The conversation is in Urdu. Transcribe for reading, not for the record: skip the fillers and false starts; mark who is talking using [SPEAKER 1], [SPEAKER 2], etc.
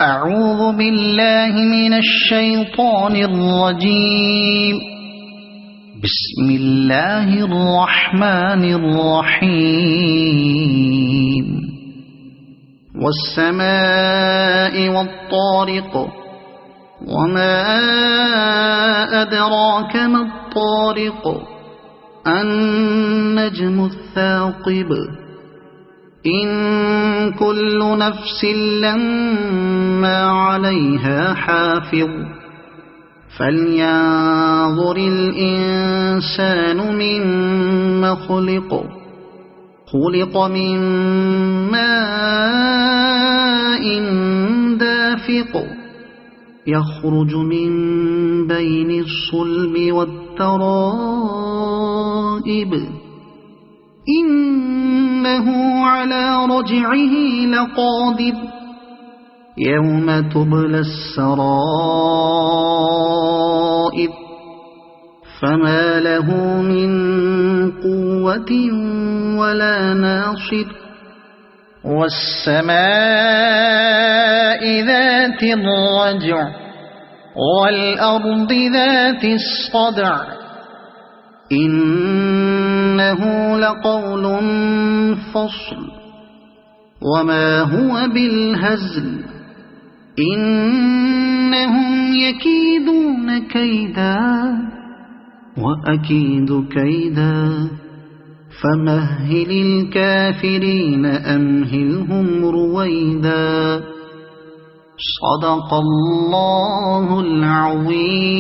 [SPEAKER 1] أعوذ بالله من الشيطان الرجيم. بسم الله الرحمن الرحيم. والسماء والطارق، وما أدراك ما الطارق، النجم الثاقب. إن كل نفس لما عليها حافظ. فلينظر الإنسان مما خلق. خلق من ماء دافق، يخرج من بين الصلب والترائب. إنه على رجعه لقادر. يوم تبلى السرائر، فما له من قوة ولا ناصر. والسماء ذات الرجع، والأرض ذات الصدع. إنه لقول فصل، وما هو بالهزل. إنهم يكيدون كيدا، وأكيد كيدا. فمهل الكافرين أمهلهم رويدا. صدق الله العظيم.